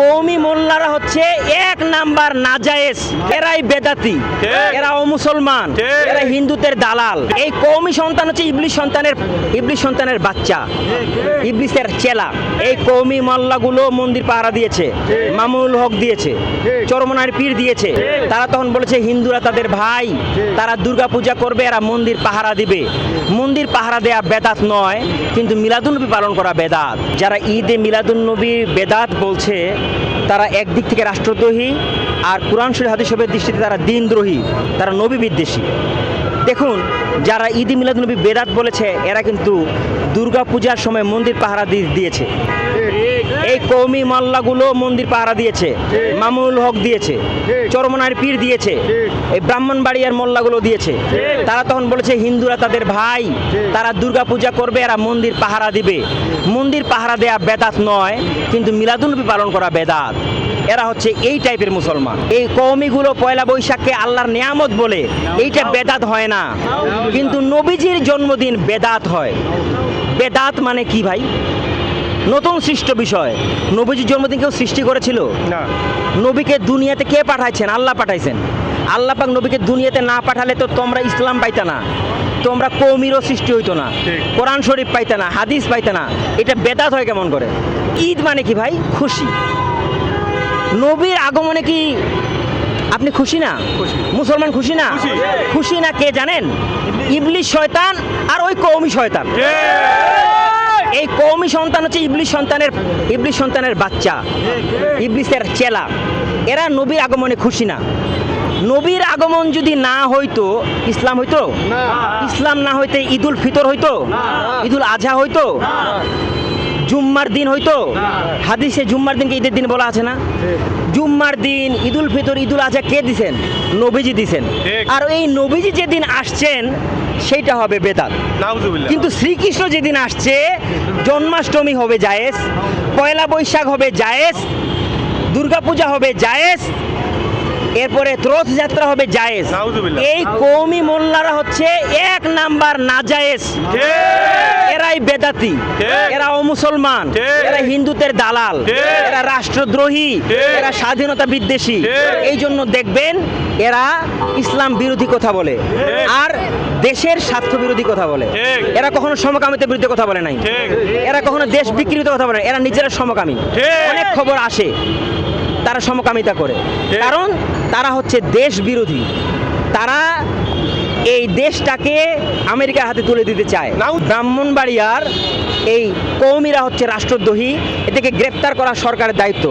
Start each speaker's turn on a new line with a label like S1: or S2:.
S1: কওমি মোল্লারা হচ্ছে এক নাম্বার নাজায়েজ, এরাই বেদাতি, এরা অমুসলমান, এরা হিন্দুদের দালাল। এই কওমি সন্তান হচ্ছে ইবলিস সন্তানের বাচ্চা, ইবলিসের চেলা। এই কওমি মোল্লাগুলো মন্দির পাহারা দিয়েছে, মামুনুল হক দিয়েছে, চরমনার পীর দিয়েছে। তারা তখন বলেছে হিন্দুরা তাদের ভাই, তারা দুর্গা পূজা করবে, এরা মন্দির পাহারা দিবে। মন্দির পাহারা দেয়া বেদাত নয়, কিন্তু মিলাদুন্নবী পালন করা বেদাত। যারা ঈদে মিলাদুন্নবী বেদাত বলছে, তারা একদিক থেকে রাষ্ট্রদ্রোহী, আর কোরআন শরীফ হাদিস শরীফের দৃষ্টিতে তারা দ্বীনদ্রোহী, তারা নবী বিদ্বেষী। দেখুন, যারা ঈদে মিলাদুন্নবী বেদাত বলেছে, এরা কিন্তু দুর্গা পূজার সময় মন্দির পাহারা দিয়েছে। এই কওমি মোল্লাগুলো মন্দির পাহারা দিয়েছে, মামুনুল হক দিয়েছে, চরমনার পীর দিয়েছে, এই ব্রাহ্মণবাড়িয়ার মোল্লাগুলো দিয়েছে। তারা তখন বলেছে হিন্দুরা তাদের ভাই, তারা দুর্গা পূজা করবে, এরা মন্দির পাহারা দিবে। মন্দির পাহারা দেয়া বেদাত নয়, কিন্তু মিলাদুন্নবী পালন করা বেদাত। এরা হচ্ছে এই টাইপের মুসলমান। এই কওমিগুলো পয়লা বৈশাখকে আল্লাহর নিয়ামত বলে, এইটা বেদাত হয় না। কিন্তু নবীজির জন্মদিন বেদাত হয়। বেদাত মানে কি ভাই? নতুন সৃষ্ট বিষয়। নবীজির জন্মদিন কেউ সৃষ্টি করেছিল না। নবীকে দুনিয়াতে কে পাঠাইছেন? আল্লাহ পাঠাইছেন। আল্লাহ পাক নবীকে দুনিয়াতে না পাঠালে তো তোমরা ইসলাম পাইতা না, তোমরা কওমিরও সৃষ্টি হইতো না, কোরআন শরীফ পাইতা না, হাদিস পাইতা না। এটা বেদাত হয় কেমন করে? ঈদ মানে কি ভাই? খুশি। নবীর আগমনে কি আপনি খুশি না? মুসলমান খুশি না? খুশি না কে জানেন? ইবলিস শয়তান আর ওই কওমি শয়তান। এই কওমি সন্তান হচ্ছে ইবলিস সন্তানের বাচ্চা, ইবলিসের চেলা। এরা নবীর আগমনে খুশি না। নবীর আগমন যদি না হইতো, ইসলাম হইতো? ইসলাম না হইতে ঈদুল ফিতর হইতো? ঈদুল আজহা হইতো? জুম্মার দিন হইতো? হাদিসে জুম্মার দিনকে ঈদের দিন বলা আছে না? জুম্মার দিন, ঈদুল ফিতর, ঈদুল আজহা কে দিছেন? নবীজি দিছেন। আর এই নবীজি যেদিন আসছেন সেইটা হবে বেদাত। কিন্তু শ্রীকৃষ্ণ যেদিন আসছে, জন্মাষ্টমী হবে জায়েজ, পয়লা বৈশাখ হবে জায়েজ, দুর্গাপূজা হবে জায়েজ, এরপরে রথযাত্রা হবে জায়েজ। এই কওমি মোল্লারা হচ্ছে এক নাম্বার নাজায়েজ, এরাই বেদাতি, এরা অমুসলমান, এরা হিন্দুদের দালাল, এরা রাষ্ট্রদ্রোহী, এরা স্বাধীনতা বিদ্বেষী। এই জন্য দেখবেন এরা ইসলাম বিরোধী কথা বলে আর দেশের স্বার্থ বিরোধী কথা বলে। এরা কখনো সমকামিতার বিরুদ্ধে কথা বলে নাই, এরা কখনো দেশ বিকৃত কথা বলে নাই। এরা নিজেরা সমকামী। অনেক খবর আসে তারা সমকামিতা করে, কারণ তারা হচ্ছে দেশ বিরোধী। তারা এই দেশটাকে আমেরিকার হাতে তুলে দিতে চায়। ব্রাহ্মণবাড়িয়ার এই কওমিরা হচ্ছে রাষ্ট্রদ্রোহী, এদেরকে গ্রেপ্তার করা সরকারের দায়িত্ব।